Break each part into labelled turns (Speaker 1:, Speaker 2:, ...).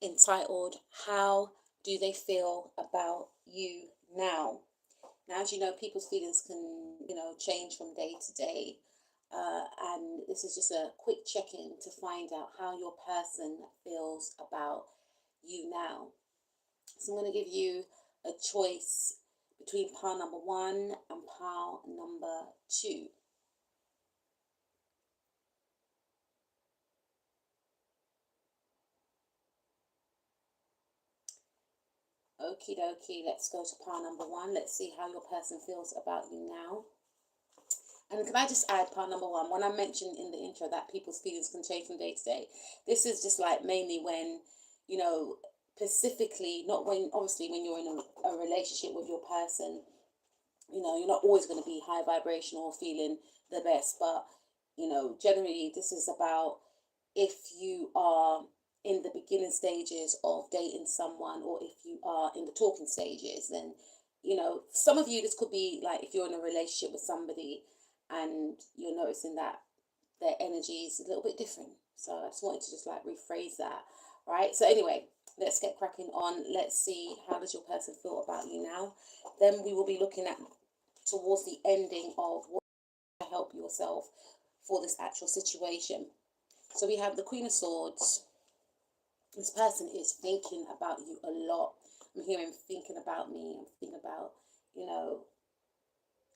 Speaker 1: entitled, How Do They Feel About You Now? Now, as you know, people's feelings can, change from day to day. And this is just a quick check-in to find out how your person feels about you now. So I'm going to give you a choice between pile number 1 and pile number 2. Okie dokie, let's go to pile number 1. Let's see how your person feels about you now. And can I just add, pile number 1, when I mentioned in the intro that people's feelings can change from day to day, this is just like mainly when, specifically, not when, obviously, when you're in a relationship with your person, you're not always going to be high vibrational or feeling the best, but, generally this is about if you are in the beginning stages of dating someone, or if you are in the talking stages, then, some of you, this could be like if you're in a relationship with somebody and you're noticing that their energy is a little bit different. So I just wanted to just like rephrase that, right? So anyway, let's get cracking on. Let's see, how does your person feel about you now? Then we will be looking at towards the ending of what to help yourself for this actual situation. So we have the Queen of Swords. This person is thinking about you a lot. I'm hearing thinking about me. I'm thinking about,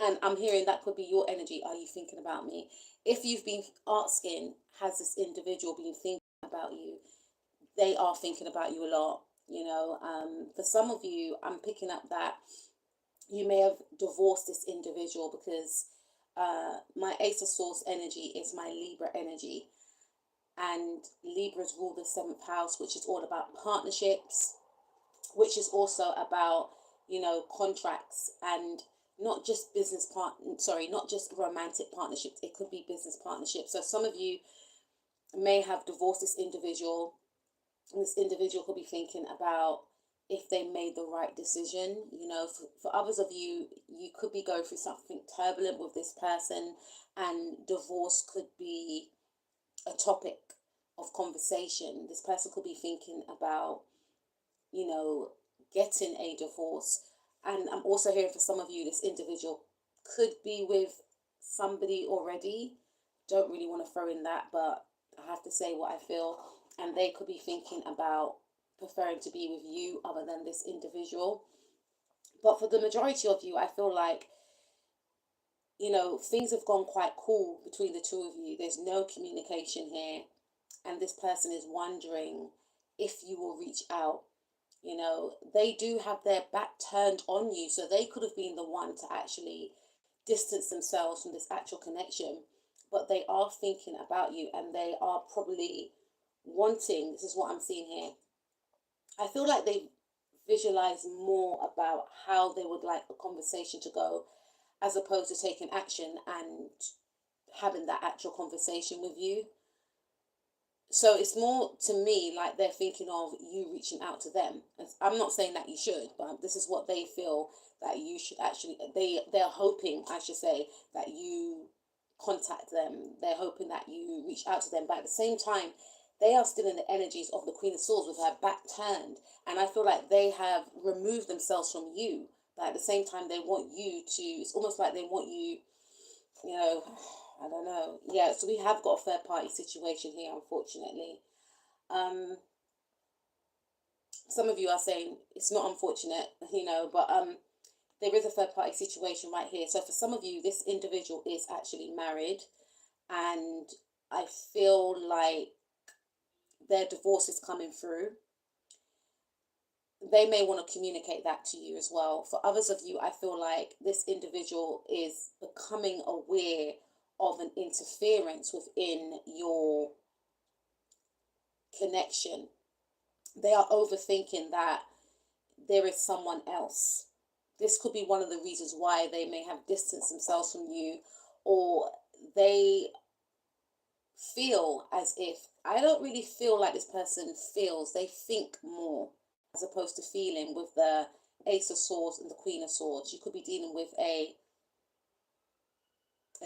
Speaker 1: and I'm hearing that could be your energy. Are you thinking about me? If you've been asking, has this individual been thinking about you? They are thinking about you a lot. For some of you, I'm picking up that you may have divorced this individual because my Ace of Swords energy is my Libra energy. And Libras rule the 7th house, which is all about partnerships, which is also about, contracts, and not just not just romantic partnerships. It could be business partnerships. So some of you may have divorced this individual, and this individual could be thinking about if they made the right decision. For others of you, you could be going through something turbulent with this person, and divorce could be a topic of conversation. This person could be thinking about, getting a divorce. And I'm also hearing for some of you, this individual could be with somebody already. Don't really want to throw in that, but I have to say what I feel. And they could be thinking about preferring to be with you other than this individual. But for the majority of you, I feel like, things have gone quite cool between the two of you. There's no communication here. And this person is wondering if you will reach out. They do have their back turned on you. So they could have been the one to actually distance themselves from this actual connection. But they are thinking about you, and they are probably wanting, this is what I'm seeing here. I feel like they visualize more about how they would like a conversation to go, as opposed to taking action and having that actual conversation with you. So it's more to me like they're thinking of you reaching out to them. I'm not saying that you should, but this is what they feel that you should actually, they're hoping, I should say, that you contact them. They're hoping that you reach out to them. But at the same time, they are still in the energies of the Queen of Swords with her back turned. And I feel like they have removed themselves from you. But at the same time, they want you to, it's almost like they want you, I don't know. Yeah, so we have got a third party situation here, unfortunately. Some of you are saying it's not unfortunate, but there is a third party situation right here. So for some of you, this individual is actually married, and I feel like their divorce is coming through. They may want to communicate that to you as well. For others of you, I feel like this individual is becoming aware of an interference within your connection. They are overthinking that there is someone else. This could be one of the reasons why they may have distanced themselves from you, or they feel as if, I don't really feel like this person feels, they think more as opposed to feeling, with the Ace of Swords and the Queen of Swords. You could be dealing with a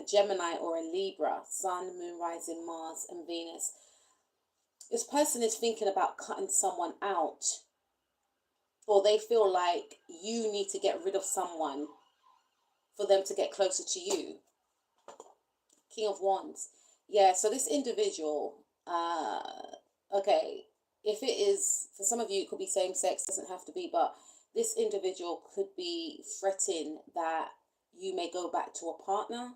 Speaker 1: Gemini or a Libra, Sun, Moon, Rising, Mars, and Venus. this person is thinking about cutting someone out, or they feel like you need to get rid of someone for them to get closer to you. King of Wands. Yeah, so this individual, okay, if it is, for some of you, it could be same sex, doesn't have to be, but this individual could be fretting that you may go back to a partner.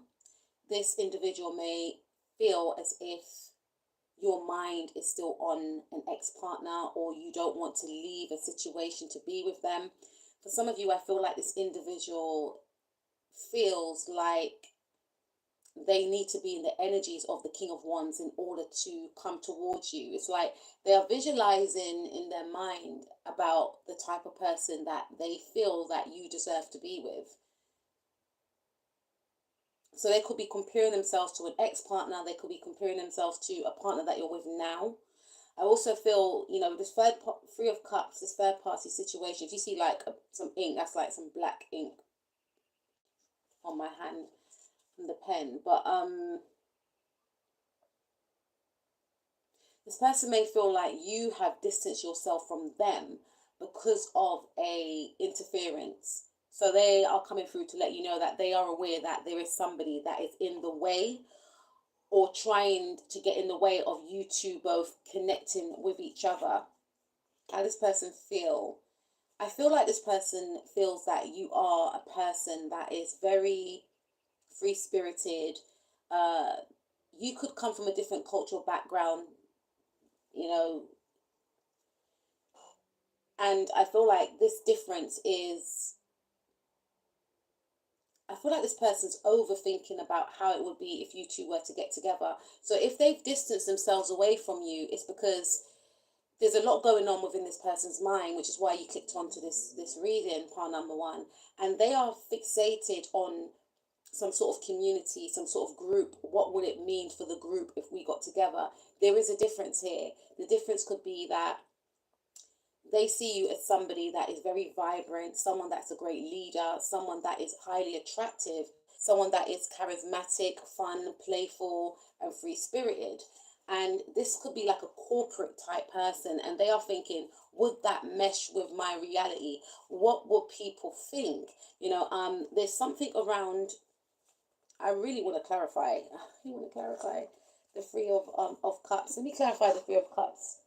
Speaker 1: This individual may feel as if your mind is still on an ex-partner, or you don't want to leave a situation to be with them. For some of you, I feel like this individual feels like they need to be in the energies of the King of Wands in order to come towards you. It's like they are visualizing in their mind about the type of person that they feel that you deserve to be with. So they could be comparing themselves to an ex-partner. They could be comparing themselves to a partner that you're with now. I also feel, you know, this Three of Cups, this third party situation, if you see like some ink, that's like some black ink on my hand from the pen. But this person may feel like you have distanced yourself from them because of a interference. So they are coming through to let you know that they are aware that there is somebody that is in the way, or trying to get in the way of you two both connecting with each other. How does this person feel? I feel like this person feels that you are a person that is very free-spirited. You could come from a different cultural background, you know, and I feel like this difference is, I feel like this person's overthinking about how it would be if you two were to get together. So if they've distanced themselves away from you, it's because there's a lot going on within this person's mind, which is why you clicked onto this reading, pile number one. And they are fixated on some sort of community, some sort of group. What would it mean for the group if we got together? There is a difference here. The difference could be that they see you as somebody that is very vibrant, someone that's a great leader, someone that is highly attractive, someone that is charismatic, fun, playful, and free-spirited. And this could be like a corporate type person, and they are thinking, would that mesh with my reality? What would people think? You know, there's something around, I really want to clarify. I want to clarify the Three of Cups. Let me clarify the Three of Cups.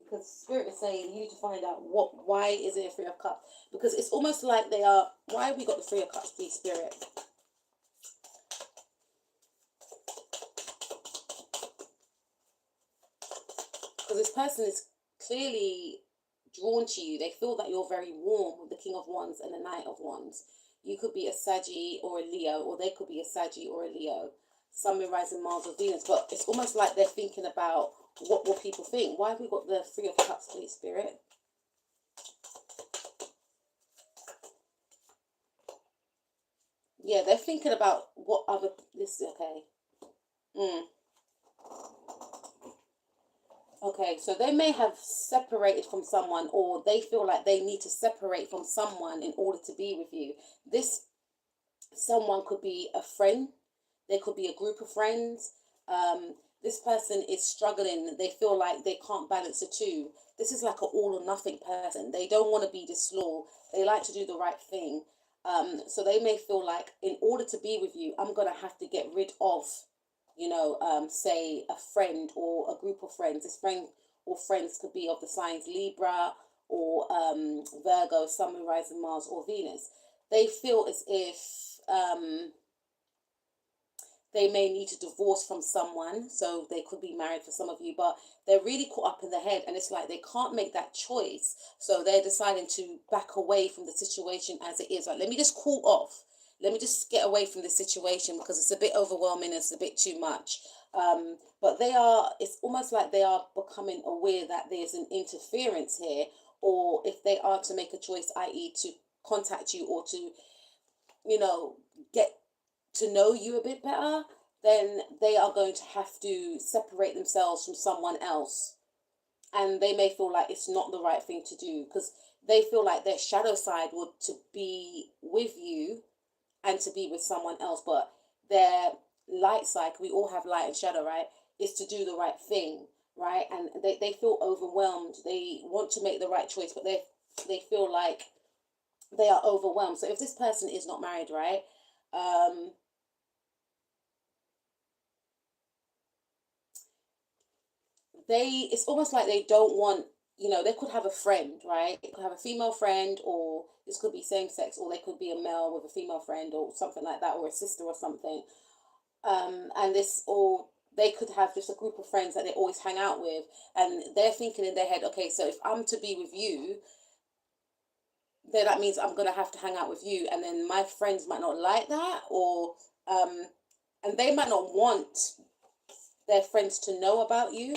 Speaker 1: Because Spirit is saying you need to find out why is it a Three of Cups? Because it's almost like they are, why have we got the Three of Cups, please, Spirit? Because this person is clearly drawn to you. They feel that you're very warm with the King of Wands and the Knight of Wands. You could be a Saggy or a Leo, or they could be a Saggy or a Leo. Sun, Moon, Rising, Mars, or Venus. But it's almost like they're thinking about, what will people think? Why have we got the Three of Cups, please, Spirit? Yeah, they're thinking about what other, this, okay. Okay, so they may have separated from someone, or they feel like they need to separate from someone in order to be with you. This someone could be a friend. They could be a group of friends. This person is struggling. They feel like they can't balance the two. This is like an all or nothing person. They don't want to be disloyal. They like to do the right thing. So they may feel like in order to be with you, I'm going to have to get rid of, you know, say a friend or a group of friends. This friend or friends could be of the signs Libra or Virgo, Sun, Moon, Rising, Mars, or Venus. They feel as if they may need to divorce from someone, so they could be married for some of you, but they're really caught up in the head, and it's like they can't make that choice, so they're deciding to back away from the situation as it is. Like, let me just cool off. Let me just get away from the situation because it's a bit overwhelming. It's a bit too much. But it's almost like they are becoming aware that there's an interference here, or if they are to make a choice, i.e. to contact you or to, you know, get to know you a bit better, then they are going to have to separate themselves from someone else. And they may feel like it's not the right thing to do because they feel like their shadow side would to be with you and to be with someone else, but their light side, we all have light and shadow, right? is to do the right thing, right? And they feel overwhelmed. They want to make the right choice, but they feel like they are overwhelmed. So if this person is not married, right, it's almost like they don't want, they could have a friend, right? It could have a female friend, or this could be same sex, or they could be a male with a female friend or something like that, or a sister or something. And this, or they could have just a group of friends that they always hang out with, and they're thinking in their head, okay, so if I'm to be with you, then that means I'm gonna have to hang out with you, and then my friends might not like that, or and they might not want their friends to know about you.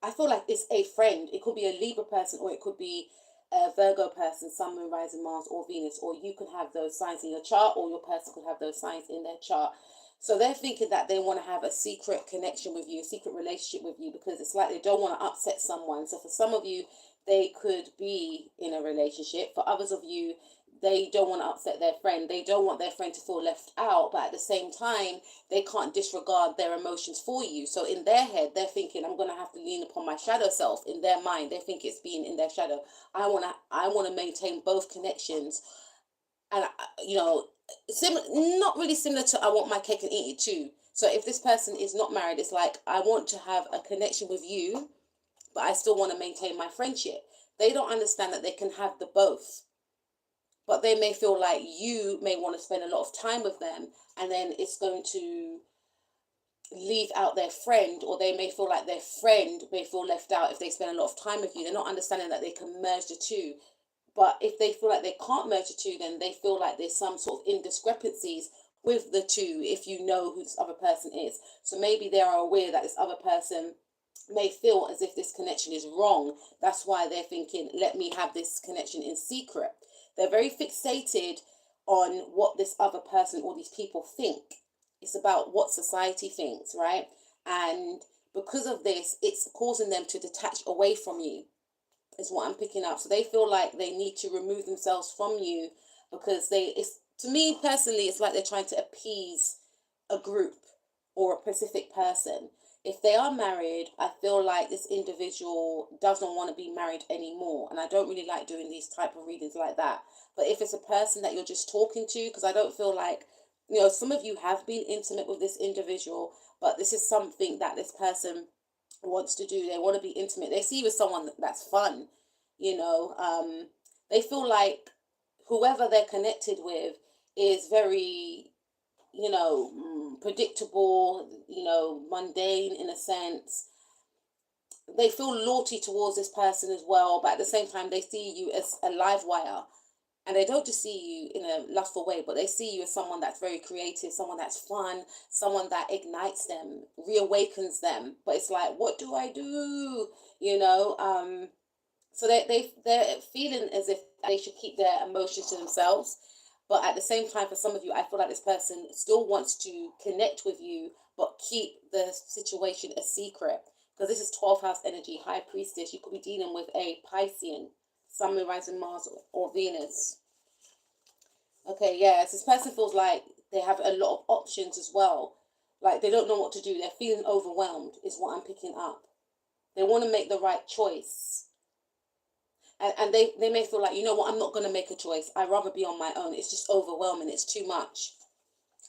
Speaker 1: I feel like it's a friend. It could be a Libra person, or it could be a Virgo person, Sun, Moon, Rising, Mars, or Venus, or you could have those signs in your chart, or your person could have those signs in their chart. So they're thinking that they want to have a secret connection with you, a secret relationship with you, because it's like they don't want to upset someone. So for some of you, they could be in a relationship. For others of you, they don't want to upset their friend. They don't want their friend to feel left out, but at the same time, they can't disregard their emotions for you. So in their head, they're thinking, I'm gonna have to lean upon my shadow self. In their mind, they think it's being in their shadow. I wanna maintain both connections, and not really similar to I want my cake and eat it too. So if this person is not married, it's like I want to have a connection with you, but I still want to maintain my friendship. They don't understand that they can have the both, but they may feel like you may want to spend a lot of time with them, and then it's going to leave out their friend, or they may feel like their friend may feel left out if they spend a lot of time with you. They're not understanding that they can merge the two. But if they feel like they can't merge the two, then they feel like there's some sort of indiscrepancies with the two, if you know who this other person is. So maybe they are aware that this other person may feel as if this connection is wrong. That's why they're thinking, let me have this connection in secret. They're very fixated on what this other person or these people think. It's about what society thinks, right? And because of this, it's causing them to detach away from you, is what I'm picking up. So they feel like they need to remove themselves from you, because it's, to me personally, it's like they're trying to appease a group or a specific person. If they are married, I feel like this individual doesn't want to be married anymore. And I don't really like doing these type of readings like that. But if it's a person that you're just talking to, because I don't feel like, some of you have been intimate with this individual, but this is something that this person wants to do. They want to be intimate. They see you as someone that's fun, you know. They feel like whoever they're connected with is very, predictable, mundane in a sense. They feel loyalty towards this person as well, but at the same time, they see you as a live wire. And they don't just see you in a lustful way, but they see you as someone that's very creative, someone that's fun, someone that ignites them, reawakens them. But it's like, what do I do? So they're feeling as if they should keep their emotions to themselves. But at the same time, for some of you, I feel like this person still wants to connect with you, but keep the situation a secret. Because this is 12th house energy, high priestess. You could be dealing with a Piscean, Sun, Moon, Rising, Mars, or Venus. Okay, yes, this person feels like they have a lot of options as well. Like they don't know what to do. They're feeling overwhelmed, is what I'm picking up. They want to make the right choice. And they may feel like, you know what, I'm not going to make a choice. I'd rather be on my own. It's just overwhelming. It's too much.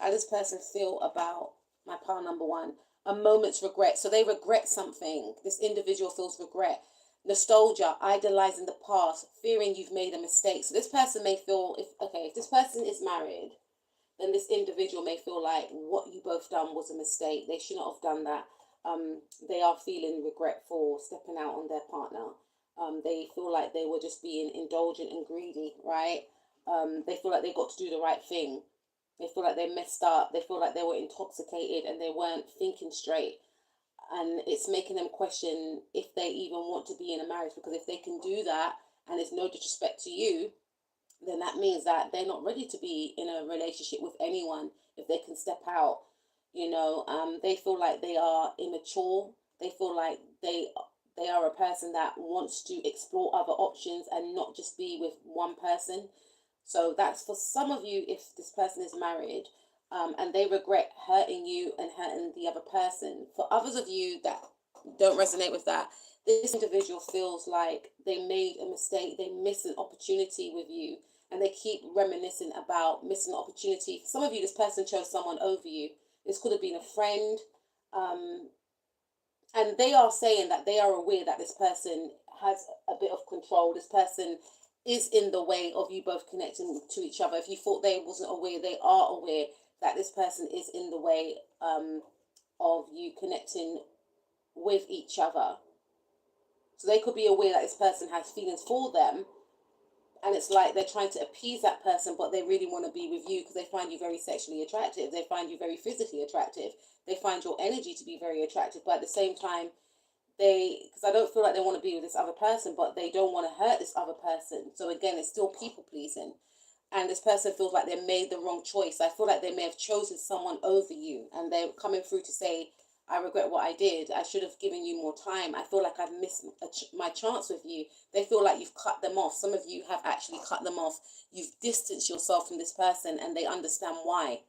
Speaker 1: How does this person feel about my pile number one? A moment's regret. So they regret something. This individual feels regret. Nostalgia, idolizing the past, fearing you've made a mistake. So this person may feel, if this person is married, then this individual may feel like what you both done was a mistake. They should not have done that. They are feeling regretful, stepping out on their partner. They feel like they were just being indulgent and greedy, right? They feel like they got to do the right thing. They feel like they messed up. They feel like they were intoxicated and they weren't thinking straight. And it's making them question if they even want to be in a marriage, because if they can do that, and it's no disrespect to you, then that means that they're not ready to be in a relationship with anyone if they can step out. They feel like they are immature. They feel like they are a person that wants to explore other options and not just be with one person. So that's for some of you. If this person is married, and they regret hurting you and hurting the other person. For others of you that don't resonate with that, this individual feels like they made a mistake, they missed an opportunity with you, and they keep reminiscing about missing an opportunity. For some of you, this person chose someone over you. This could have been a friend, um, and they are saying that they are aware that this person has a bit of control. This person is in the way of you both connecting to each other. If you thought they wasn't aware, they are aware that this person is in the way of you connecting with each other. So they could be aware that this person has feelings for them, and it's like they're trying to appease that person, but they really want to be with you because they find you very sexually attractive. They find you very physically attractive. They find your energy to be very attractive, but at the same time, because I don't feel like they want to be with this other person, but they don't want to hurt this other person. So again, it's still people pleasing. And this person feels like they made the wrong choice. I feel like they may have chosen someone over you, and they're coming through to say, I regret what I did. I should have given you more time. I feel like I've missed my chance with you. They feel like you've cut them off. Some of you have actually cut them off. You've distanced yourself from this person, and they understand why.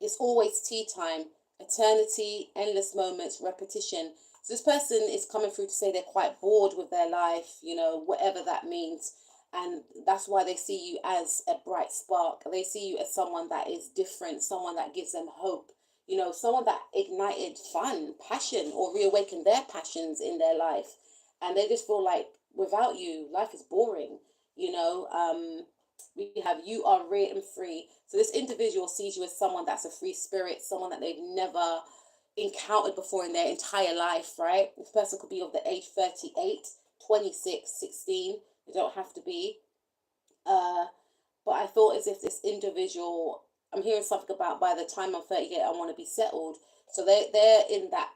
Speaker 1: It's always tea time, eternity, endless moments, repetition. So this person is coming through to say they're quite bored with their life, whatever that means. And that's why they see you as a bright spark. They see you as someone that is different, someone that gives them hope, someone that ignited fun, passion, or reawakened their passions in their life. And they just feel like without you, life is boring. We have you are rare and free. So this individual sees you as someone that's a free spirit, someone that they've never encountered before in their entire life, right? This person could be of the age 38, 26, 16. They don't have to be. But I thought as if this individual, I'm hearing something about by the time I'm 38, I want to be settled. So they're in that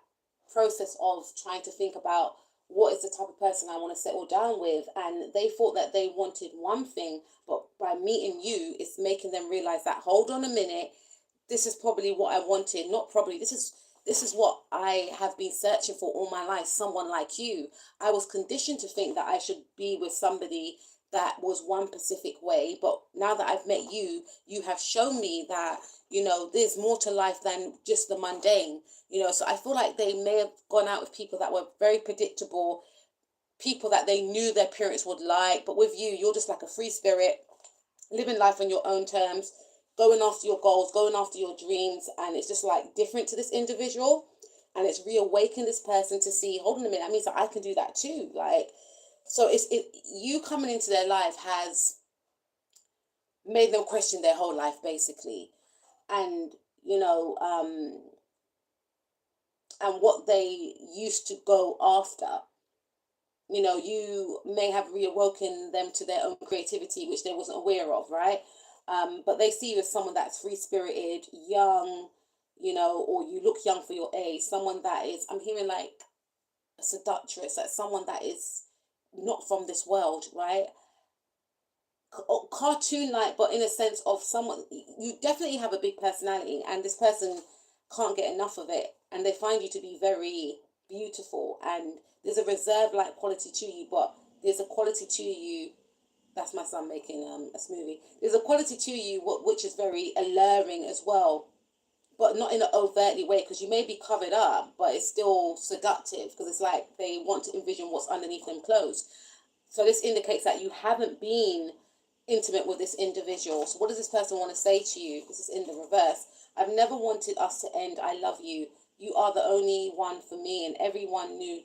Speaker 1: process of trying to think about what is the type of person I want to settle down with. And they thought that they wanted one thing, but by meeting you, it's making them realize that, hold on a minute, this is probably what I wanted. Not probably, this is what I have been searching for all my life, someone like you. I was conditioned to think that I should be with somebody that was one specific way, but now that I've met you, you have shown me that, there's more to life than just the mundane, so I feel like they may have gone out with people that were very predictable, people that they knew their parents would like, but with you, you're just like a free spirit, living life on your own terms, going after your goals, going after your dreams, and it's just like different to this individual, and it's reawakened this person to see, hold on a minute, that means that I can do that too, like, so you coming into their life has made them question their whole life basically, and and what they used to go after. You may have reawoken them to their own creativity, which they wasn't aware of, right? But they see you as someone that's free spirited, young, or you look young for your age. Someone that is, I'm hearing like a seductress, like someone that is not from this world, right? Cartoon like, but in a sense of someone, you definitely have a big personality, and this person can't get enough of it, and they find you to be very beautiful, and there's a reserve like quality to you, but there's a quality to you. That's my son making a smoothie. There's a quality to you which is very alluring as well, but not in an overtly way, because you may be covered up, but it's still seductive because it's like they want to envision what's underneath them clothes. So this indicates that you haven't been intimate with this individual. So what does this person want to say to you? This is in the reverse. I've never wanted us to end. I love you. You are the only one for me, and everyone knew.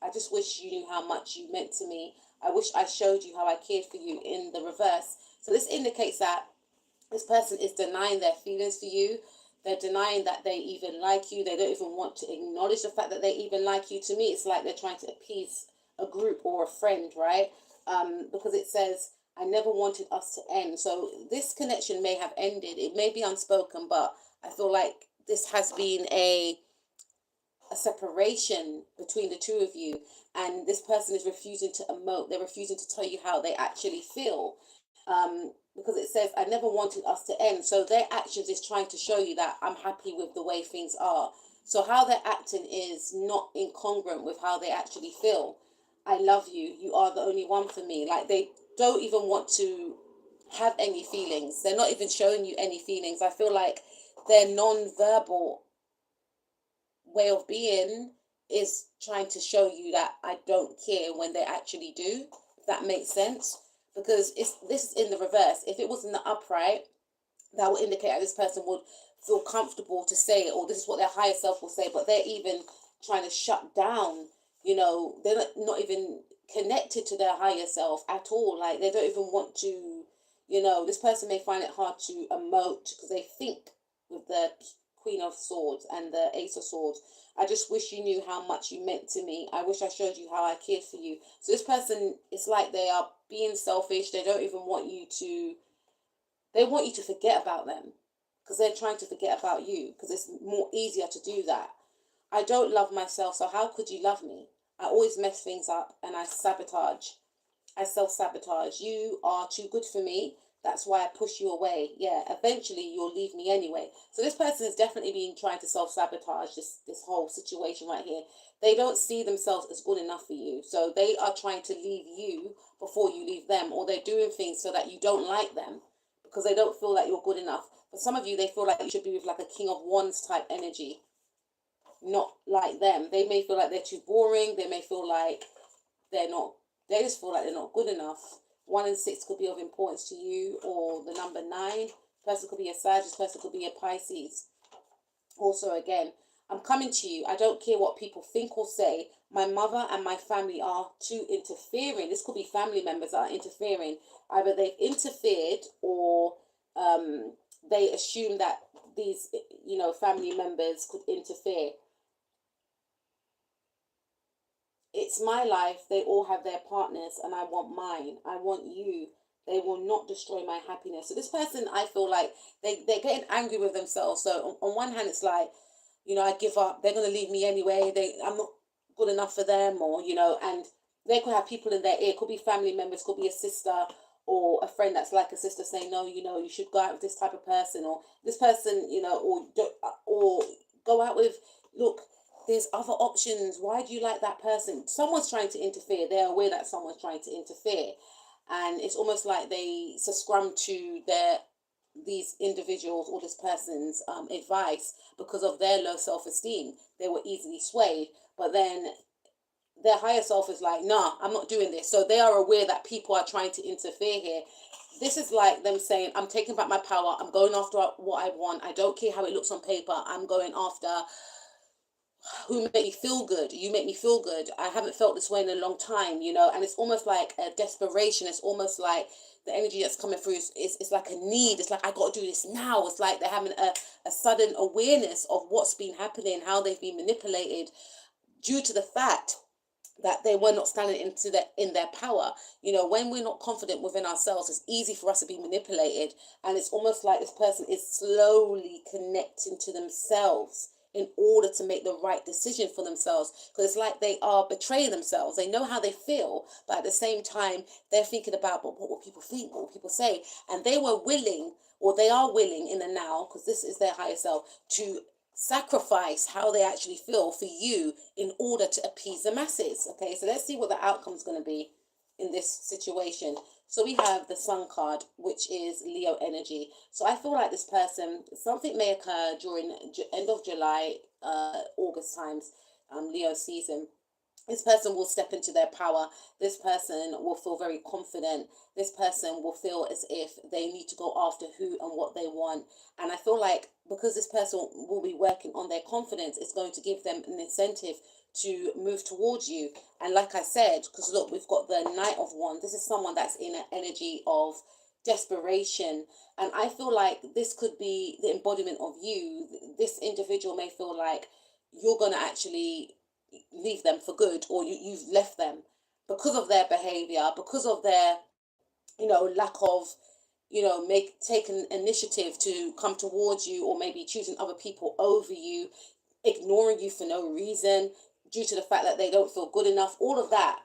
Speaker 1: I just wish you knew how much you meant to me. I wish I showed you how I cared for you, in the reverse. So this indicates that this person is denying their feelings for you. They're denying that they even like you. They don't even want to acknowledge the fact that they even like you. To me, it's like they're trying to appease a group or a friend, right? Because it says, I never wanted us to end. So this connection may have ended. It may be unspoken, but I feel like this has been a separation between the two of you, and this person is refusing to emote. They're refusing to tell you how they actually feel, because it says, I never wanted us to end. So their actions is trying to show you that I'm happy with the way things are. So how they're acting is not incongruent with how they actually feel. I love you. You are the only one for me. Like, they don't even want to have any feelings. They're not even showing you any feelings. I feel like their non-verbal way of being is trying to show you that I don't care when they actually do, if that makes sense. Because this is in the reverse. If it was in the upright, that would indicate that this person would feel comfortable to say it, or this is what their higher self will say, but they're even trying to shut down, they're not even connected to their higher self at all. Like, they don't even want to, this person may find it hard to emote because they think with the Queen of Swords and the Ace of Swords. I just wish you knew how much you meant to me. I wish I showed you how I cared for you. So this person, it's like they are being selfish. They don't even want you to, they want you to forget about them because they're trying to forget about you because it's more easier to do that. I don't love myself, so how could you love me? I always mess things up and I sabotage. I self-sabotage. You are too good for me. That's why I push you away. Yeah, eventually you'll leave me anyway. So this person has definitely been trying to self-sabotage this whole situation right here. They don't see themselves as good enough for you. So they are trying to leave you before you leave them, or they're doing things so that you don't like them because they don't feel like you're good enough. For some of you, they feel like you should be with like a King of Wands type energy, not like them. They may feel like they're too boring. They may feel like they're not, they just feel like they're not good enough. 1 and 6 could be of importance to you, or the number 9. Person could be a Sag, this person could be a Pisces. Also, again, I'm coming to you. I don't care what people think or say. My mother and my family are too interfering. This could be family members that are interfering. Either they've interfered or they assume that these, family members could interfere. It's my life. They all have their partners and I want mine. I want you. They will not destroy my happiness. So this person, I feel like they're getting angry with themselves. So on one hand, it's like, I give up. They're going to leave me anyway. I'm not good enough for them, or, and they could have people in their ear. Could be family members, could be a sister or a friend that's like a sister saying, no, you should go out with this type of person, or this person, or go out with, look, there's other options. Why do you like that person? Someone's trying to interfere. They're aware that someone's trying to interfere. And it's almost like they succumb to these individuals or this person's advice because of their low self-esteem. They were easily swayed. But then their higher self is like, nah, I'm not doing this. So they are aware that people are trying to interfere here. This is like them saying, I'm taking back my power. I'm going after what I want. I don't care how it looks on paper. I'm going after who make me feel good. You make me feel good. I haven't felt this way in a long time, and it's almost like a desperation. It's almost like the energy that's coming through is like a need. It's like, I got to do this now. It's like they're having a sudden awareness of what's been happening, how they've been manipulated due to the fact that they were not standing in their power. When we're not confident within ourselves, it's easy for us to be manipulated. And it's almost like this person is slowly connecting to themselves in order to make the right decision for themselves. Because it's like they are betraying themselves. They know how they feel, but at the same time, they're thinking about, but what will people think? What will people say? And they were willing, or they are willing in the now, because this is their higher self, to sacrifice how they actually feel for you in order to appease the masses. Okay, so let's see what the outcome is going to be in this situation. So we have the Sun card, which is Leo energy. So I feel like this person, something may occur during end of July, August times, Leo season. This person will step into their power. This person will feel very confident. This person will feel as if they need to go after who and what they want. And I feel like because this person will be working on their confidence, it's going to give them an incentive to move towards you. And like I said, because look, we've got the Knight of Wands. This is someone that's in an energy of desperation. And I feel like this could be the embodiment of you. This individual may feel like you're going to actually leave them for good, or you've left them because of their behavior, because of their lack of make taking initiative to come towards you, or maybe choosing other people over you, ignoring you for no reason due to the fact that they don't feel good enough. All of that,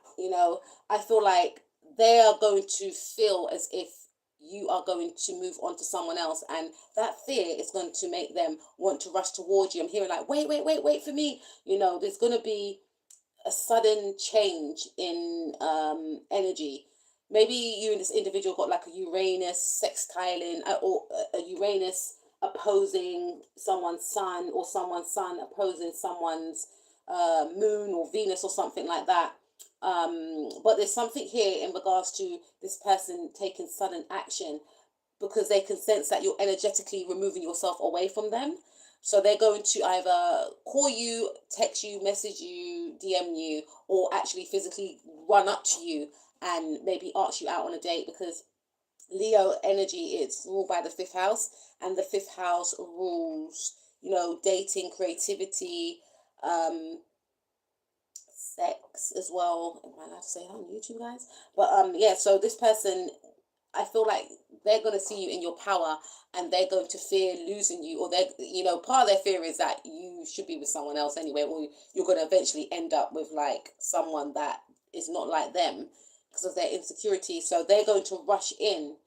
Speaker 1: I feel like they are going to feel as if you are going to move on to someone else, and that fear is going to make them want to rush towards you. I'm hearing like, wait for me. There's going to be a sudden change in energy. maybe you and this individual got like a Uranus sextiling, or a Uranus opposing someone's sun, or someone's sun opposing someone's moon or Venus or something like that. But there's something here in regards to this person taking sudden action because they can sense that you're energetically removing yourself away from them. So they're going to either call you, text you, message you, DM you, or actually physically run up to you and maybe ask you out on a date, because Leo energy is ruled by the fifth house, and the fifth house rules, dating, creativity, um, sex as well. Am I allowed to say that on YouTube, guys? But yeah, so this person, I feel like they're going to see you in your power, and they're going to fear losing you, or they're, part of their fear is that you should be with someone else anyway, or you're going to eventually end up with like someone that is not like them because of their insecurity. So they're going to rush in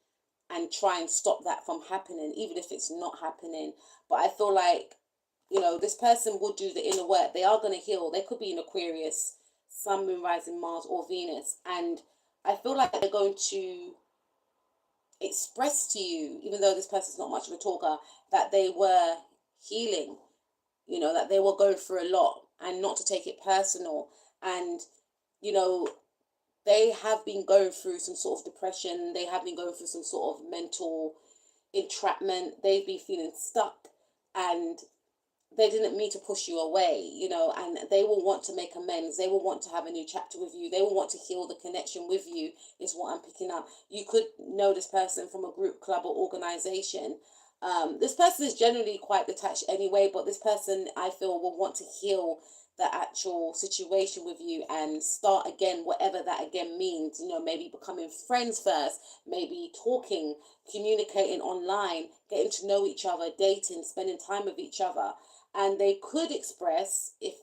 Speaker 1: and try and stop that from happening, even if it's not happening. But I feel like, this person will do the inner work. They are going to heal. They could be in Aquarius, Sun, Moon, Rising, Mars, or Venus. And I feel like they're going to express to you, even though this person's not much of a talker, that they were healing, that they were going through a lot, and not to take it personal. And, you know, they have been going through some sort of depression. They have been going through some sort of mental entrapment. They've been feeling stuck, and they didn't mean to push you away, and they will want to make amends. They will want to have a new chapter with you. They will want to heal the connection with you, is what I'm picking up. You could know this person from a group, club, or organization. This person is generally quite detached anyway, but this person, I feel, will want to heal the actual situation with you and start again, whatever that again means. Maybe becoming friends first, maybe talking, communicating online, getting to know each other, dating, spending time with each other. And they could express, if,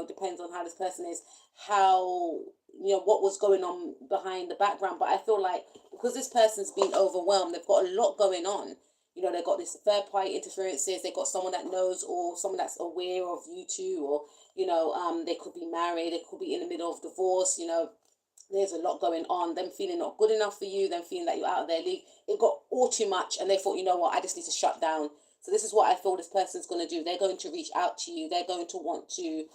Speaker 1: depends on how this person is, how, what was going on behind the background. But I feel like because this person's been overwhelmed, they've got a lot going on. They've got this third party interferences. They've got someone that knows, or someone that's aware of you two, or they could be married. They could be in the middle of divorce. There's a lot going on. Them feeling not good enough for you. Them feeling that you're out of their league. It got all too much, and they thought, you know what, I just need to shut down. So this is what I feel this person's going to do. They're going to reach out to you. They're going to want to,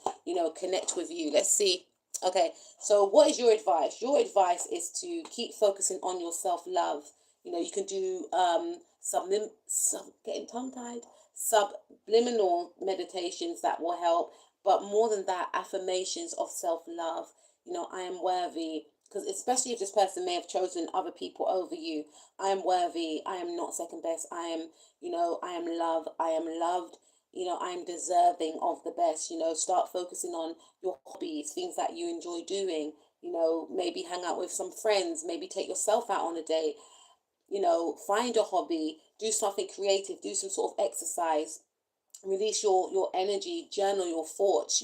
Speaker 1: connect with you. Let's see. Okay, so what is your advice? Your advice is to keep focusing on your self-love. You can do getting tongue-tied, subliminal meditations that will help. But more than that, affirmations of self-love. I am worthy. Because especially if this person may have chosen other people over you. I am worthy. I am not second best. I am love. I am loved. I am deserving of the best. Start focusing on your hobbies, things that you enjoy doing. Maybe hang out with some friends, maybe take yourself out on a date. Find a hobby, do something creative, do some sort of exercise, release your energy, journal your thoughts,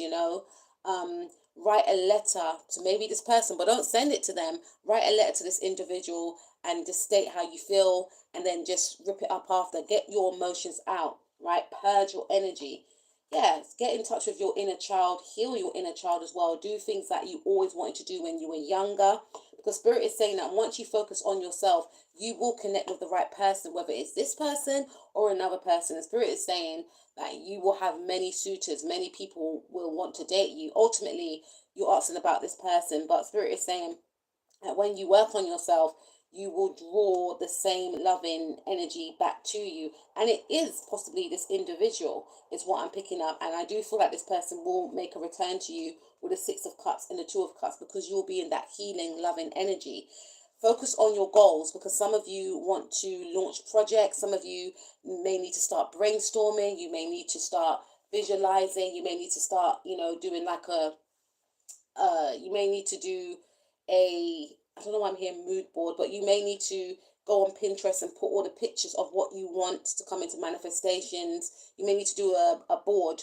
Speaker 1: write a letter to maybe this person, but don't send it to them. Write a letter to this individual and just state how you feel, and then just rip it up after. Get your emotions out, right? Purge your energy. Yes, get in touch with your inner child, heal your inner child as well. Do things that you always wanted to do when you were younger, because Spirit is saying that once you focus on yourself, you will connect with the right person, whether it's this person or another person. And Spirit is saying that you will have many suitors, many people will want to date you. Ultimately, you're asking about this person, but Spirit is saying that when you work on yourself, you will draw the same loving energy back to you. And it is possibly this individual, is what I'm picking up. And I do feel like this person will make a return to you with the Six of Cups and the Two of Cups, because you'll be in that healing, loving energy. Focus on your goals, because some of you want to launch projects. Some of you may need to start brainstorming. You may need to start visualizing. You may need to start, doing like you may need to do I don't know why I'm hearing mood board, but you may need to go on Pinterest and put all the pictures of what you want to come into manifestations. You may need to do a board.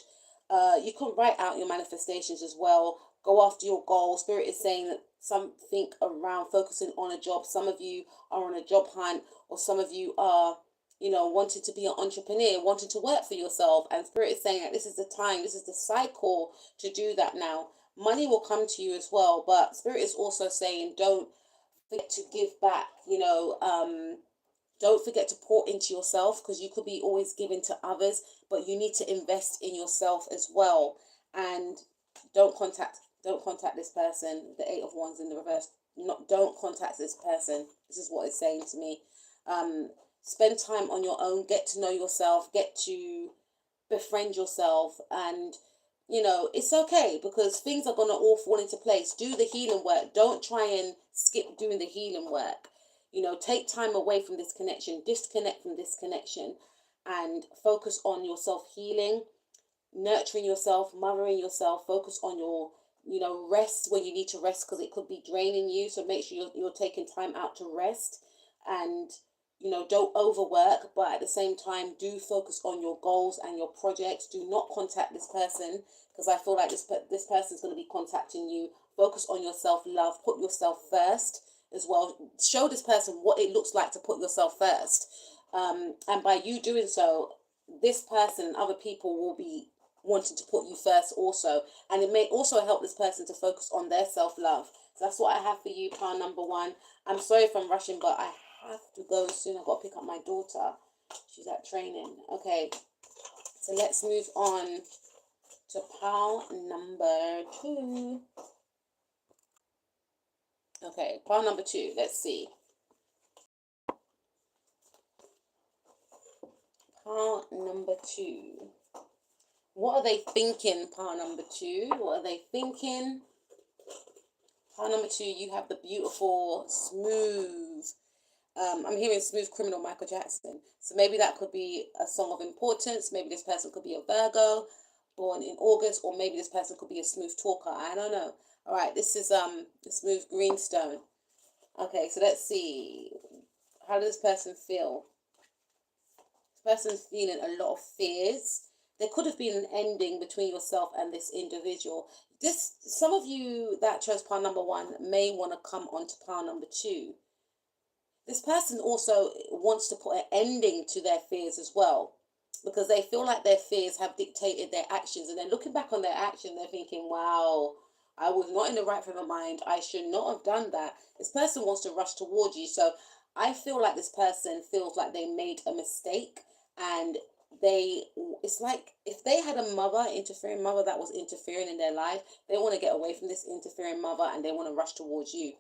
Speaker 1: You can write out your manifestations as well. Go after your goal. Spirit is saying that something around focusing on a job. Some of you are on a job hunt, or some of you are, wanting to be an entrepreneur, wanting to work for yourself. And Spirit is saying that this is the time, this is the cycle to do that now. Money will come to you as well, but Spirit is also saying don't forget to give back, don't forget to pour into yourself, because you could be always giving to others, but you need to invest in yourself as well. And don't contact this person. The Eight of Wands in the reverse. Don't contact this person. This is what it's saying to me. Um, Spend time on your own. Get to know yourself. Get to befriend yourself, and it's okay, because things are going to all fall into place. Do the healing work. Don't try and skip doing the healing work. Take time away from this connection, disconnect from this connection, and focus on your self healing, nurturing yourself, mothering yourself. Focus on your rest when you need to rest, because it could be draining you. So make sure you're taking time out to rest, and don't overwork, but at the same time, do focus on your goals and your projects. Do not contact this person, because I feel like this person's going to be contacting you. Focus on your self-love. Put yourself first as well. Show this person what it looks like to put yourself first. And by you doing so, this person and other people will be wanting to put you first also. And it may also help this person to focus on their self-love. So that's what I have for you, pile number one. I'm sorry if I'm rushing, but I have to go soon. I've got to pick up my daughter. She's at training. Okay, so let's move on to pile number two. Okay, pile number two. Let's see. Pile number two. What are they thinking, pile number two? What are they thinking? Pile number two, you have the beautiful, smooth. I'm hearing Smooth Criminal, Michael Jackson. So maybe that could be a song of importance. Maybe this person could be a Virgo, born in August, or maybe this person could be a smooth talker. I don't know. All right, this is the Smooth Greenstone. Okay, so let's see. How does this person feel? This person's feeling a lot of fears. There could have been an ending between yourself and this individual. Some of you that chose pile number one may want to come on to pile number two. This person also wants to put an ending to their fears as well, because they feel like their fears have dictated their actions. And then looking back on their action, they're thinking, wow, I was not in the right frame of mind. I should not have done that. This person wants to rush towards you. So I feel like this person feels like they made a mistake, and it's like if they had a interfering mother that was interfering in their life, they want to get away from this interfering mother, and they want to rush towards you.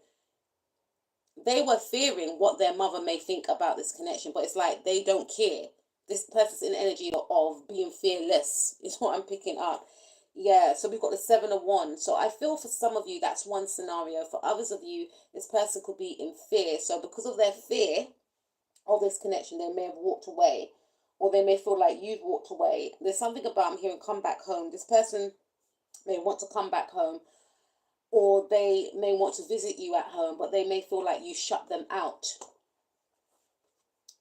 Speaker 1: They were fearing what their mother may think about this connection, but it's like they don't care. This person's in energy of being fearless is what I'm picking up. Yeah, so we've got the Seven of Wands. So I feel for some of you, that's one scenario. For others of you, this person could be in fear. So because of their fear of this connection, they may have walked away, or they may feel like you've walked away. There's something about, I'm hearing, come back home. This person may want to come back home, or they may want to visit you at home, but they may feel like you shut them out.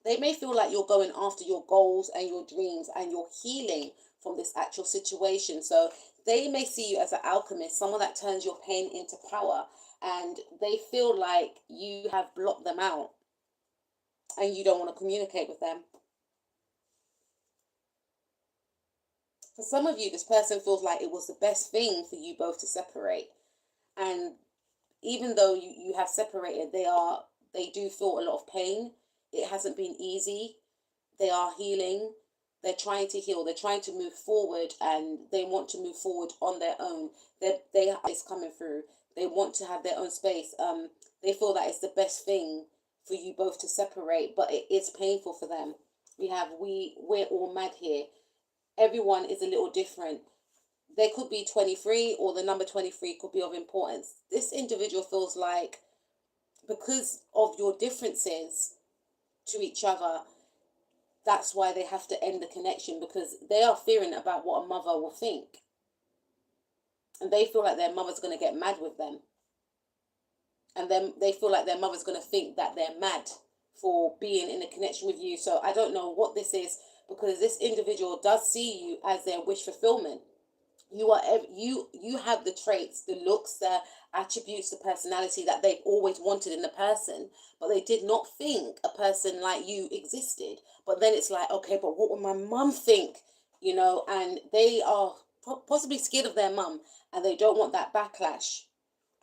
Speaker 1: They may feel like you're going after your goals and your dreams, and you're healing from this actual situation. So they may see you as an alchemist, someone that turns your pain into power, and they feel like you have blocked them out and you don't want to communicate with them. For some of you, this person feels like it was the best thing for you both to separate. And even though you have separated, they do feel a lot of pain. It hasn't been easy. They are healing. They're trying to heal. They're trying to move forward, and they want to move forward on their own. They have this coming through. They want to have their own space. They feel that it's the best thing for you both to separate, but it's painful for them. We're all mad here. Everyone is a little different. They could be 23, or the number 23 could be of importance. This individual feels like, because of your differences to each other, that's why they have to end the connection, because they are fearing about what a mother will think. And they feel like their mother's going to get mad with them. And then they feel like their mother's going to think that they're mad for being in a connection with you. So I don't know what this is, because this individual does see you as their wish fulfillment. You have the traits, the looks, the attributes, the personality that they've always wanted in a person, but they did not think a person like you existed. But then it's like, okay, but what would my mum think? And they are possibly scared of their mum, and they don't want that backlash.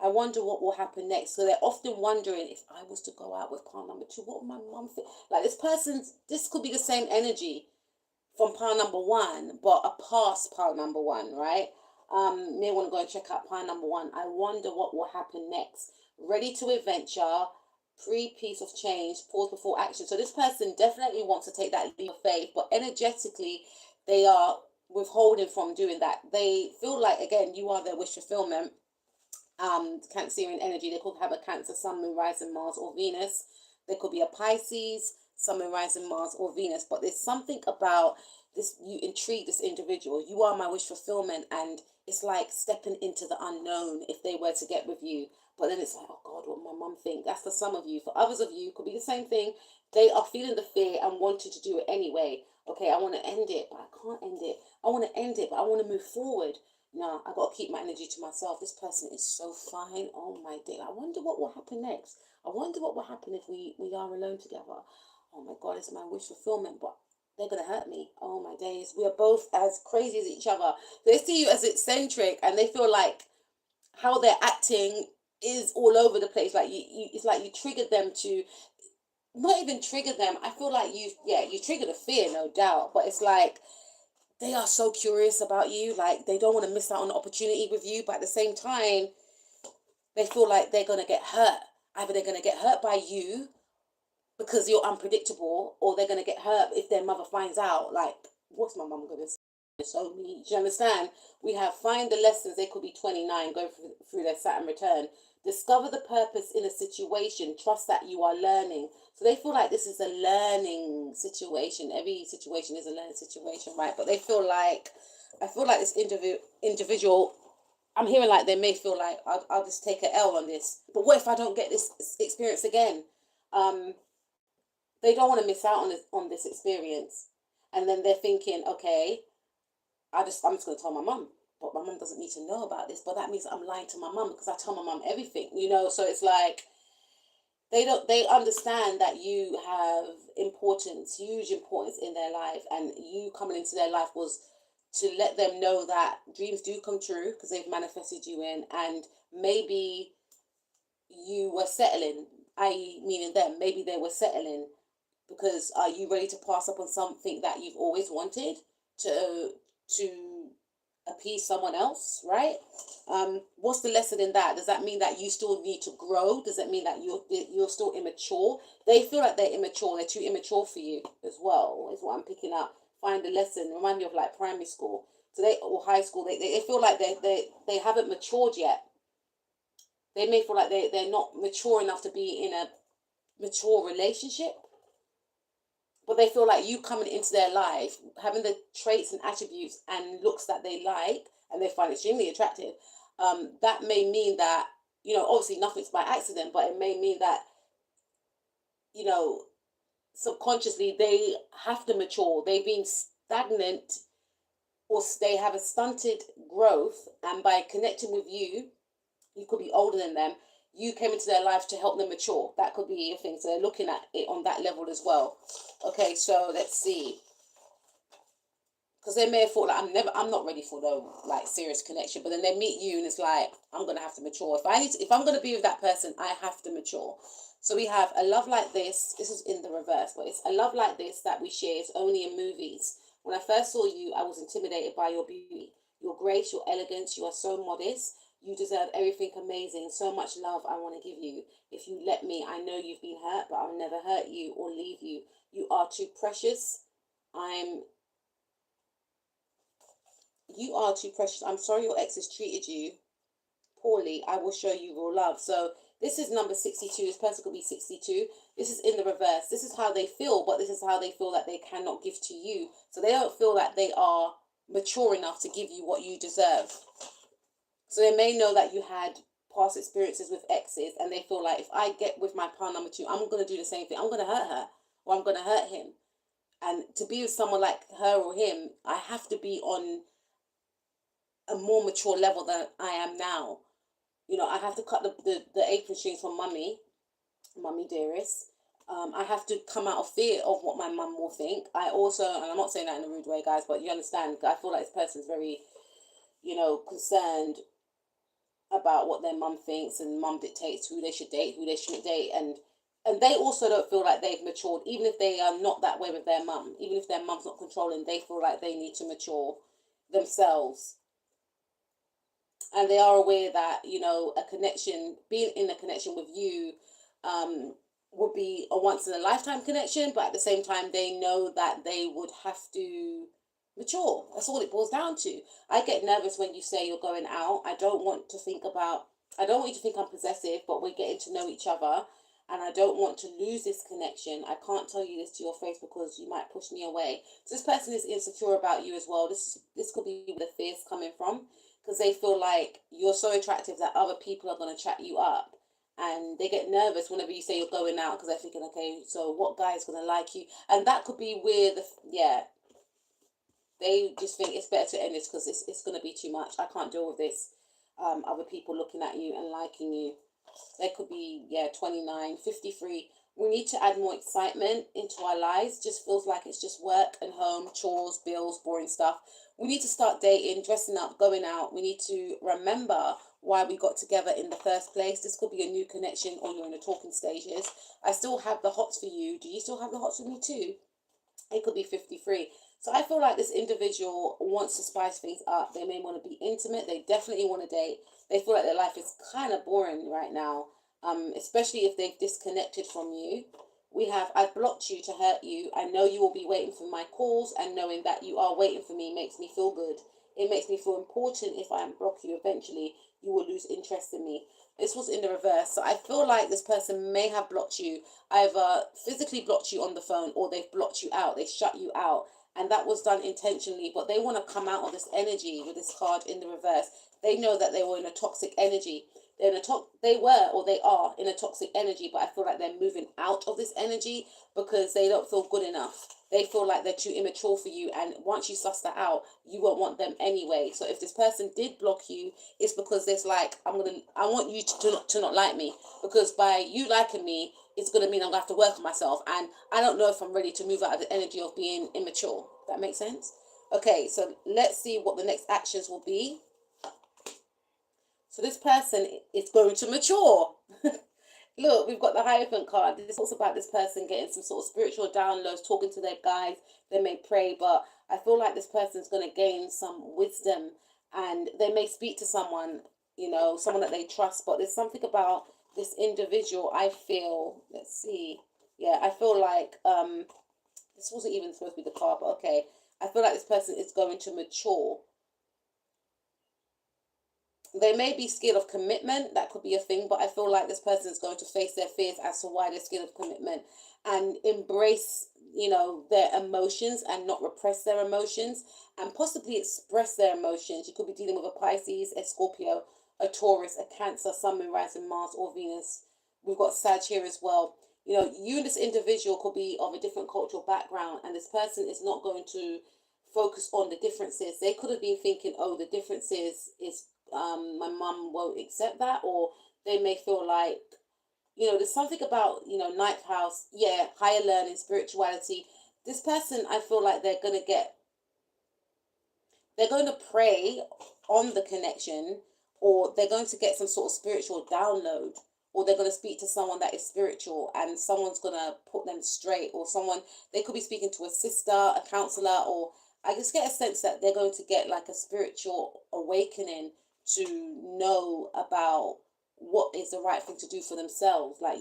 Speaker 1: I wonder what will happen next. So they're often wondering, if I was to go out with partner number two, what would my mum think? Like this could be the same energy from pile number one, but a past pile number one, right? May want to go and check out pile number one. I wonder what will happen next. Ready to adventure, pre-piece of change, pause before action. So this person definitely wants to take that leap of faith, but energetically, they are withholding from doing that. They feel like, again, you are their wish fulfillment. Cancerian energy. They could have a Cancer, Sun, Moon, Rising, Mars, or Venus. There could be a Pisces, Sun, Moon, Rising, Mars, or Venus. But there's something about this. You intrigue this individual. You are my wish fulfillment, and it's like stepping into the unknown if they were to get with you. But then it's like, oh God, what my mum think? That's for some of you. For others of you, it could be the same thing. They are feeling the fear and wanting to do it anyway. Okay, I want to end it, but I can't end it. I want to end it, but I want to move forward. No, I got to keep my energy to myself. This person is so fine. Oh my day. I wonder what will happen next. I wonder what will happen if we are alone together. Oh my God, it's my wish fulfillment, but they're going to hurt me. Oh my days. We are both as crazy as each other. They see you as eccentric and they feel like how they're acting is all over the place. Like it's like you triggered them to, not even trigger them. I feel like you triggered a fear, no doubt. But it's like, they are so curious about you, like they don't want to miss out on the opportunity with you, but at the same time they feel like they're going to get hurt. Either they're going to get hurt by you because you're unpredictable, or they're going to get hurt if their mother finds out, like, what's my mum going to say? So me, do you understand? We have find the lessons. They could be 29, go through their Saturn return. Discover the purpose in a situation. Trust that you are learning. So they feel like this is a learning situation. Every situation is a learning situation, right? But they feel like, I feel like this individual, I'm hearing like they may feel like I'll just take an L on this. But what if I don't get this experience again? They don't want to miss out on this experience. And then they're thinking, okay, I'm just going to tell my mum, but my mum doesn't need to know about this. But that means I'm lying to my mum because I tell my mum everything, you know. So it's like they understand that you have importance, huge importance in their life, and you coming into their life was to let them know that dreams do come true because they've manifested you in, and maybe you were settling, i.e., meaning them. Maybe they were settling because are you ready to pass up on something that you've always wanted to appease someone else, right? What's the lesson in that? Does that mean that you still need to grow? Does that mean that you're still immature? They feel like they're immature. They're too immature for you as well, is what I'm picking up. Find the lesson. Remind me of like primary school. So or high school. They feel like they haven't matured yet. They may feel like they're not mature enough to be in a mature relationship, but they feel like you coming into their life, having the traits and attributes and looks that they like and they find extremely attractive, that may mean that, you know, obviously nothing's by accident, but it may mean that, you know, subconsciously they have to mature. They've been stagnant, or they have a stunted growth, and by connecting with you, you could be older than them, you came into their life to help them mature. That could be a thing. So they're looking at it on that level as well. Okay, so let's see. Because they may have thought like I'm not ready for no like serious connection. But then they meet you and it's like, I'm gonna have to mature. If I'm gonna be with that person, I have to mature. So we have a love like this. This is in the reverse, but it's a love like this that we share is only in movies. When I first saw you, I was intimidated by your beauty, your grace, your elegance. You are so modest. You deserve everything amazing. So much love I want to give you. If you let me, I know you've been hurt, but I'll never hurt you or leave you. You are too precious. You are too precious. I'm sorry your ex has treated you poorly. I will show you real love. So this is number 62. This person could be 62. This is in the reverse. This is how they feel, but this is how they feel that they cannot give to you. So they don't feel that they are mature enough to give you what you deserve. So they may know that you had past experiences with exes, and they feel like if I get with my partner number two, I'm going to do the same thing. I'm going to hurt her, or I'm going to hurt him. And to be with someone like her or him, I have to be on a more mature level than I am now. You know, I have to cut the apron strings from mummy dearest. I have to come out of fear of what my mum will think. I also, and I'm not saying that in a rude way, guys, but you understand, I feel like this person's very, you know, concerned about what their mum thinks, and mum dictates who they should date, who they shouldn't date, and they also don't feel like they've matured, even if they are not that way with their mum. Even if their mum's not controlling, they feel like they need to mature themselves, and they are aware that, you know, a connection, being in a connection with you, um, would be a once in a lifetime connection, but at the same time, they know that they would have to mature. That's all it boils down to. I get nervous when you say you're going out. I don't want you to think I'm possessive, but we're getting to know each other. And I don't want to lose this connection. I can't tell you this to your face because you might push me away. So this person is insecure about you as well. This could be where the fear's coming from, because they feel like you're so attractive that other people are going to chat you up, and they get nervous whenever you say you're going out because they're thinking, okay, so what guy is going to like you? And that could be where they just think it's better to end this because it's going to be too much. I can't deal with this. Other people looking at you and liking you. They could be, 29, 53. We need to add more excitement into our lives. Just feels like it's just work and home, chores, bills, boring stuff. We need to start dating, dressing up, going out. We need to remember why we got together in the first place. This could be a new connection, or you're in the talking stages. I still have the hots for you. Do you still have the hots for me too? It could be 53. So I feel like this individual wants to spice things up. They may want to be intimate. They definitely want to date. They feel like their life is kind of boring right now, especially if they've disconnected from you. I've blocked you to hurt you. I know you will be waiting for my calls, and knowing that you are waiting for me makes me feel good. It makes me feel important. If I unblock you, eventually you will lose interest in me. This was in the reverse. So I feel like this person may have blocked you, either physically blocked you on the phone, or they've blocked you out. They shut you out. And that was done intentionally, but they want to come out of this energy with this card in the reverse. They know that they were in a toxic energy. They were, or they are in a toxic energy, but I feel like they're moving out of this energy because they don't feel good enough. They feel like they're too immature for you, and once you suss that out, you won't want them anyway. So if this person did block you, it's because there's like, I want you to not like me, because by you liking me, it's gonna mean I'm gonna have to work on myself, and I don't know if I'm ready to move out of the energy of being immature. That makes sense? Okay, so let's see what the next actions will be. So this person is going to mature. Look, we've got the Hierophant card. This talks about this person getting some sort of spiritual downloads, talking to their guides. They may pray, but I feel like this person's going to gain some wisdom, and they may speak to someone, someone that they trust. But there's something about this individual, I feel. Let's see. Yeah, I feel like this wasn't even supposed to be the card, but okay. I feel like this person is going to mature. They may be scared of commitment. That could be a thing, but I feel like this person is going to face their fears as to why they're scared of commitment, and embrace, their emotions, and not repress their emotions, and possibly express their emotions. You could be dealing with a Pisces, a Scorpio, a Taurus, a Cancer, Sun, Moon, Rising, Mars, or Venus. We've got Sag here as well. You and this individual could be of a different cultural background, and this person is not going to focus on the differences. They could have been thinking, oh, the differences is my mum won't accept that, or they may feel like, there's something about, ninth house, higher learning, spirituality. This person, I feel like they're going to pray on the connection, or they're going to get some sort of spiritual download, or they're going to speak to someone that is spiritual, and someone's going to put them straight, or they could be speaking to a sister, a counselor, or I just get a sense that they're going to get like a spiritual awakening to know about what is the right thing to do for themselves. Like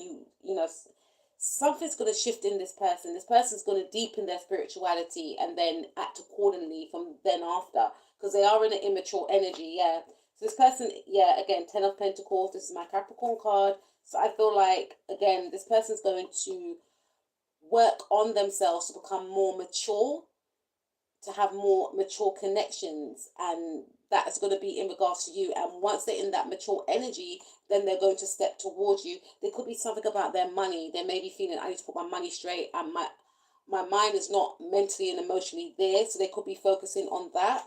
Speaker 1: something's going to shift in this person. This person's going to deepen their spirituality and then act accordingly from then after, because they are in an immature energy. Yeah. So this person, again, 10 of Pentacles. This is my Capricorn card. So I feel like, again, this person's going to work on themselves to become more mature, to have more mature connections, and that's going to be in regards to you. And once they're in that mature energy, then they're going to step towards you. There could be something about their money. They may be feeling, I need to put my money straight, and my mind is not mentally and emotionally there, so they could be focusing on that.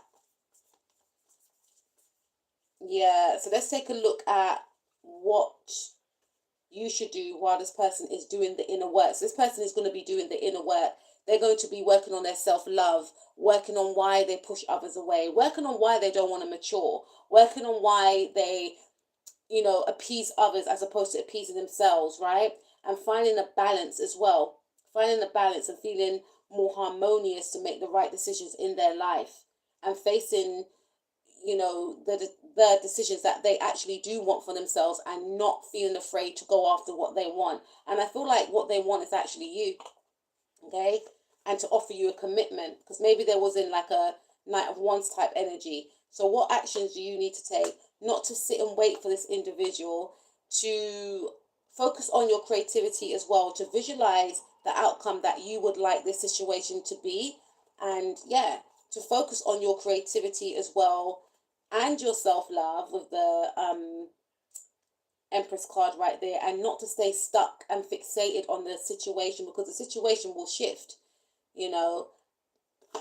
Speaker 1: Yeah, so let's take a look at what you should do while this person is doing the inner work. So this person is going to be doing the inner work. They're going to be working on their self-love, working on why they push others away, working on why they don't want to mature, working on why they appease others as opposed to appeasing themselves, right? And finding a balance as well. Finding a balance and feeling more harmonious to make the right decisions in their life, and facing, the decisions that they actually do want for themselves, and not feeling afraid to go after what they want. And I feel like what they want is actually you, okay? And to offer you a commitment, because maybe there was in like a Knight of Wands type energy. So what actions do you need to take? Not to sit and wait for this individual, to focus on your creativity as well, to visualize the outcome that you would like this situation to be. And yeah, to focus on your creativity as well, and your self-love with the Empress card right there, and not to stay stuck and fixated on the situation, because the situation will shift, you know.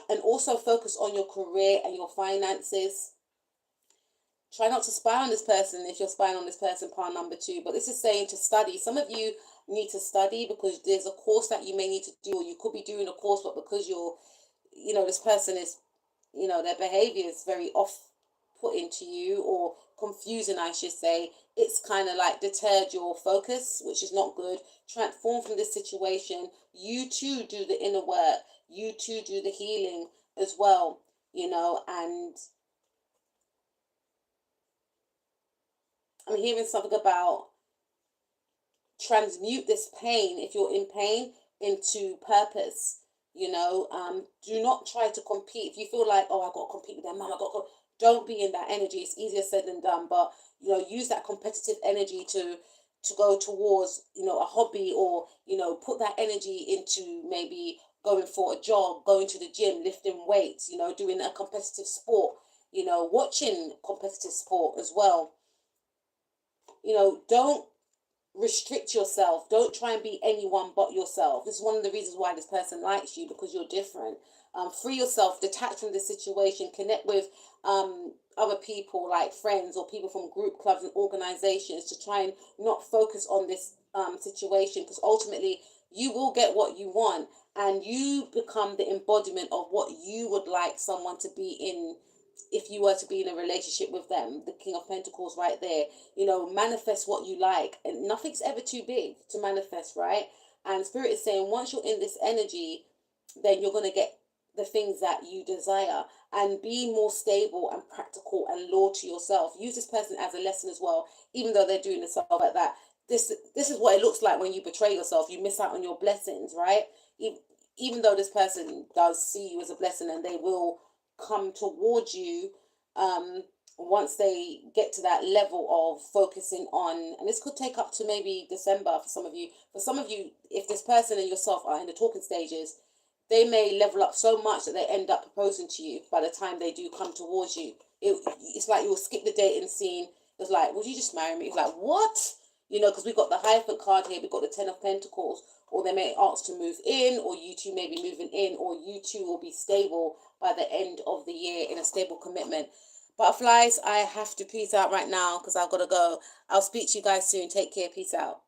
Speaker 1: And also focus on your career and your finances. Try not to spy on this person if you're spying on this person, part number 2. But this is saying to study. Some of you need to study because there's a course that you may need to do, or you could be doing a course, but because this person is, their behavior is very off putting to you, or confusing, I should say. It's kind of like deterred your focus, which is not good. Transform from this situation. You too do the inner work. You too do the healing as well, and I'm hearing something about transmute this pain, if you're in pain, into purpose. Do not try to compete. If you feel like, oh, I got to compete with their mum, don't be in that energy. It's easier said than done, but use that competitive energy to go towards a hobby, or put that energy into maybe going for a jog, going to the gym, lifting weights, doing a competitive sport, watching competitive sport as well. Don't restrict yourself. Don't try and be anyone but yourself. This is one of the reasons why this person likes you, because you're different. Free yourself, detach from the situation, connect with other people, like friends or people from group clubs and organizations, to try and not focus on this situation, because ultimately you will get what you want, and you become the embodiment of what you would like someone to be in. If you were to be in a relationship with them, the King of Pentacles right there, manifest what you like, and nothing's ever too big to manifest, right? And Spirit is saying, once you're in this energy, then you're going to get the things that you desire, and be more stable and practical and loyal to yourself. Use this person as a lesson as well, even though they're doing the stuff like that. This is what it looks like when you betray yourself. You miss out on your blessings, right? Even though this person does see you as a blessing, and they will come towards you once they get to that level of focusing on, and this could take up to maybe December for some of you. For some of you, if this person and yourself are in the talking stages, they may level up so much that they end up proposing to you by the time they do come towards you. It's like you'll skip the dating scene. It's like, would you just marry me? It's like, what? Because we've got the Hierophant card here, we've got the Ten of Pentacles. Or they may ask to move in, or you two may be moving in, or you two will be stable by the end of the year in a stable commitment. Butterflies, I have to peace out right now because I've got to go. I'll speak to you guys soon. Take care. Peace out.